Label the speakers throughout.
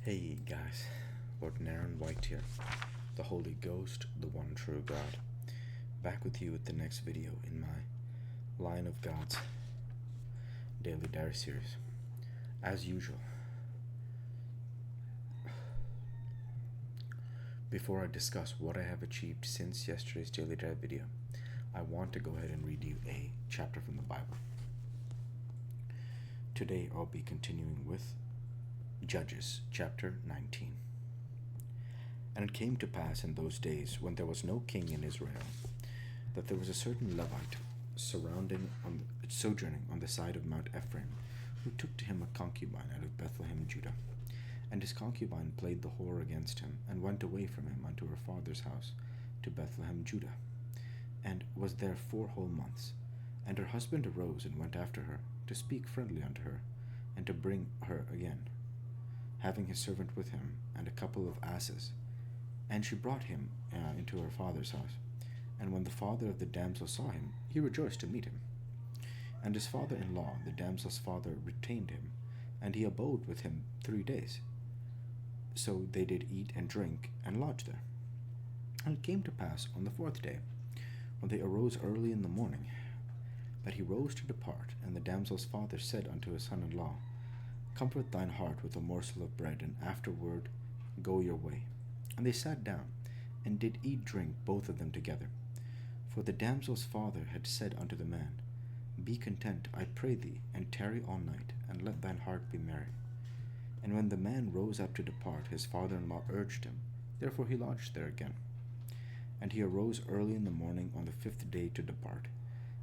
Speaker 1: Hey guys, Lord Naren White here, the Holy Ghost, the one true God, back with you with the next video in my Line of God's Daily Diary series. As usual, before I discuss what I have achieved since yesterday's Daily Diary video, I want to go ahead and read you a chapter from the Bible. Today I'll be continuing with Judges chapter 19. And it came to pass in those days, when there was no king in Israel, that there was a certain Levite sojourning on the side of Mount Ephraim, who took to him a concubine out of Bethlehem, Judah. And his concubine played the whore against him, and went away from him unto her father's house to Bethlehem, Judah, and was there 4 whole months. And her husband arose and went after her, to speak friendly unto her, and to bring her again, having his servant with him, and a couple of asses. And she brought him into her father's house. And when the father of the damsel saw him, he rejoiced to meet him. And his father-in-law, the damsel's father, retained him, and he abode with him 3 days. So they did eat and drink, and lodge there. And it came to pass on the 4th day, when they arose early in the morning, that he rose to depart. And the damsel's father said unto his son-in-law, Comfort thine heart with a morsel of bread, and afterward go your way. And they sat down, and did eat drink both of them together. For the damsel's father had said unto the man, Be content, I pray thee, and tarry all night, and let thine heart be merry. And when the man rose up to depart, his father-in-law urged him, therefore he lodged there again. And he arose early in the morning on the 5th day to depart.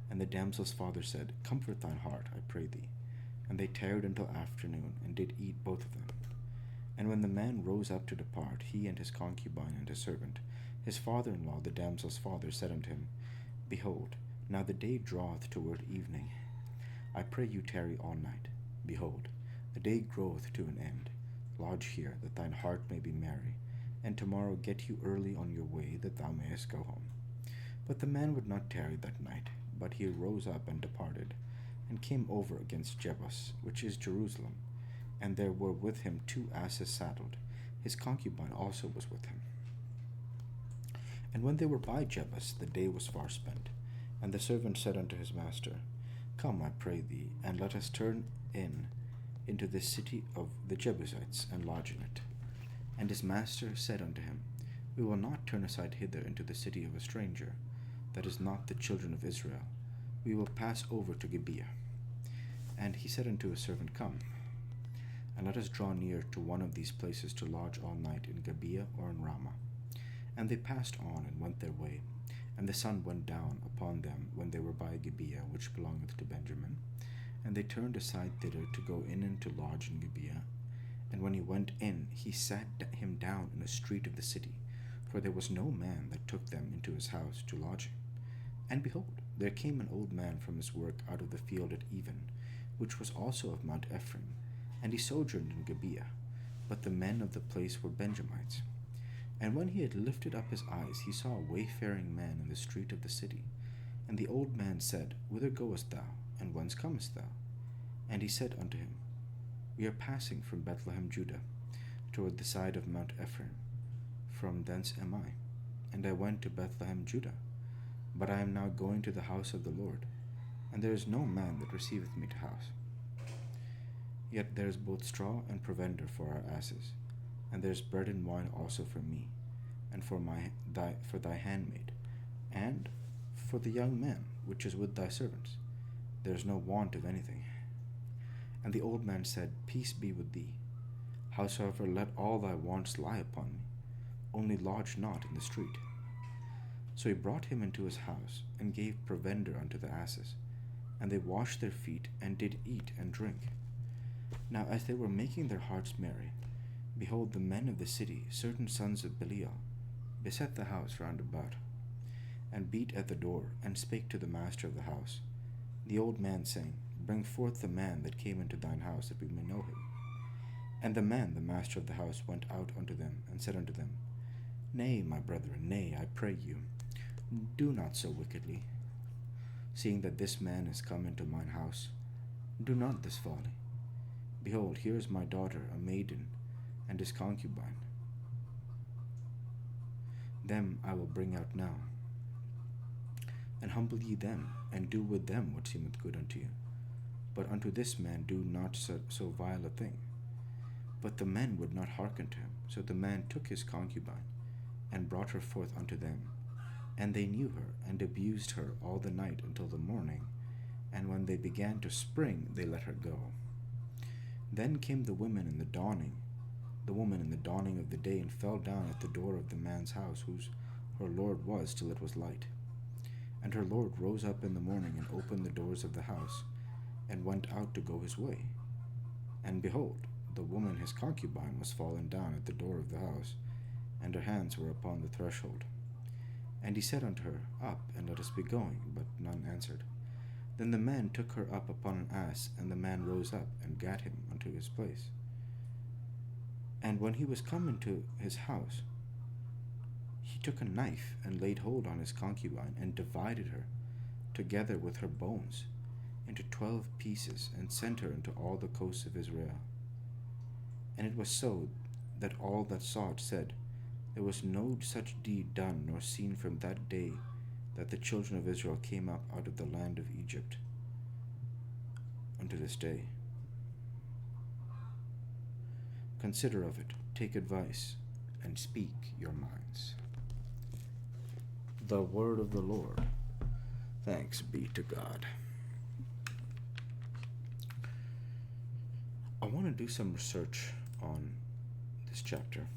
Speaker 1: And the damsel's father said, Comfort thine heart, I pray thee. And they tarried until afternoon, and did eat both of them. And when the man rose up to depart, he and his concubine and his servant, his father-in-law, the damsel's father, said unto him, Behold, now the day draweth toward evening. I pray you tarry all night. Behold, the day groweth to an end. Lodge here, that thine heart may be merry, and tomorrow get you early on your way, that thou mayest go home. But the man would not tarry that night, but he rose up and departed, and came over against Jebus, which is Jerusalem, and there were with him 2 asses saddled. His concubine also was with him. And when they were by Jebus, the day was far spent. And the servant said unto his master, Come, I pray thee, and let us turn into the city of the Jebusites, and lodge in it. And his master said unto him, We will not turn aside hither into the city of a stranger, that is not the children of Israel. We will pass over to Gibeah. And he said unto his servant, Come, and let us draw near to one of these places to lodge all night in Gibeah or in Ramah. And they passed on and went their way. And the sun went down upon them when they were by Gibeah, which belongeth to Benjamin. And they turned aside thither to go in and to lodge in Gibeah. And when he went in, he sat him down in a street of the city, for there was no man that took them into his house to lodging. And behold, there came an old man from his work out of the field at even, which was also of Mount Ephraim, and he sojourned in Gibeah. But the men of the place were Benjamites. And when he had lifted up his eyes, he saw a wayfaring man in the street of the city. And the old man said, Whither goest thou, and whence comest thou? And he said unto him, We are passing from Bethlehem, Judah, toward the side of Mount Ephraim. From thence am I. And I went to Bethlehem, Judah. But I am now going to the house of the Lord, and there is no man that receiveth me to house. Yet there is both straw and provender for our asses, and there is bread and wine also for me, and for thy handmaid, and for the young man which is with thy servants. There is no want of anything. And the old man said, Peace be with thee. Howsoever, let all thy wants lie upon me, only lodge not in the street. So he brought him into his house, and gave provender unto the asses, and they washed their feet, and did eat and drink. Now as they were making their hearts merry, behold, the men of the city, certain sons of Belial, beset the house round about, and beat at the door, and spake to the master of the house, the old man, saying, Bring forth the man that came into thine house, that we may know him. And the man, the master of the house, went out unto them, and said unto them, Nay, my brethren, nay, I pray you, do not so wickedly. Seeing that this man is come into mine house, do not this folly. Behold, here is my daughter, a maiden, and his concubine. Them I will bring out now, and humble ye them, and do with them what seemeth good unto you. But unto this man do not so vile a thing. But the men would not hearken to him. So the man took his concubine, and brought her forth unto them. And they knew her, and abused her all the night until the morning. And when they began to spring, they let her go. Then came the woman in the dawning of the day, and fell down at the door of the man's house, whose her lord was, till it was light. And her lord rose up in the morning, and opened the doors of the house, and went out to go his way. And behold, the woman his concubine was fallen down at the door of the house, and her hands were upon the threshold. And he said unto her, Up, and let us be going. But none answered. Then the man took her up upon an ass, and the man rose up, and gat him unto his place. And when he was come into his house, he took a knife, and laid hold on his concubine, and divided her, together with her bones, into 12 pieces, and sent her into all the coasts of Israel. And it was so, that all that saw it said, There was no such deed done nor seen from that day that the children of Israel came up out of the land of Egypt unto this day. Consider of it, take advice, and speak your minds. The word of the Lord. Thanks be to God. I want to do some research on this chapter.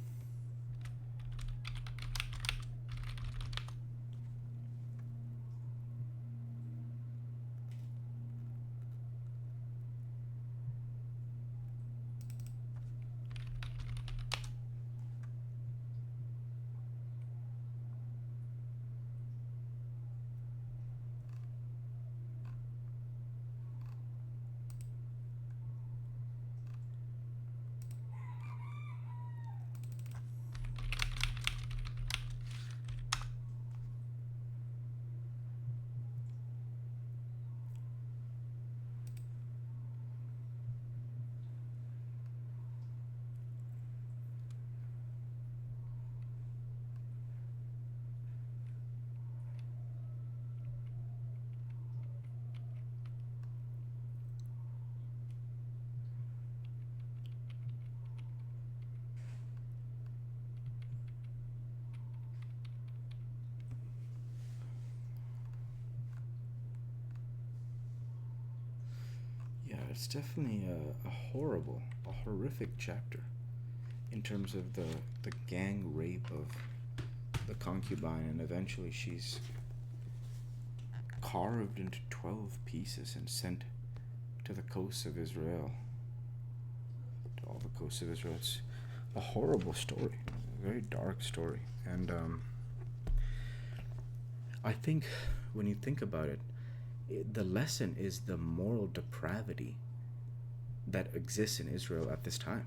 Speaker 1: It's definitely a horrific chapter in terms of the gang rape of the concubine, and eventually she's carved into 12 pieces and sent to the coasts of Israel, to all the coasts of Israel. It's a horrible story, a very dark story, and I think when you think about it, the lesson is the moral depravity that exists in Israel at this time.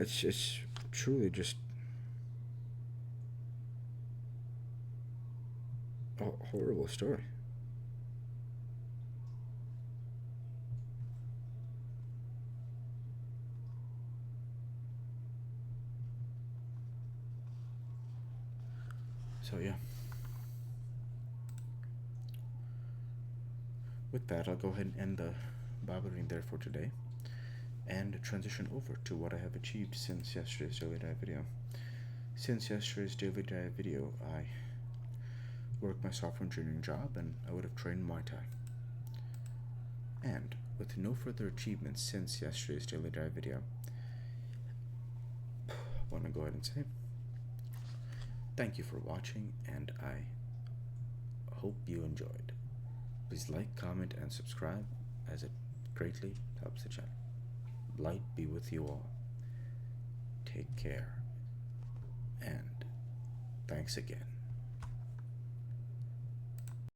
Speaker 1: It's it's truly just a horrible story. So yeah, with that, I'll go ahead and end the Bible reading there for today, and transition over to what I have achieved since yesterday's daily dive video. Since yesterday's daily dive video, I worked my software engineering job, and I would have trained Muay Thai. And with no further achievements since yesterday's daily dive video, I want to go ahead and say thank you for watching, and I hope you enjoyed. Please like, comment, and subscribe, as it greatly helps the channel. Light be with you all. Take care, and Thanks again.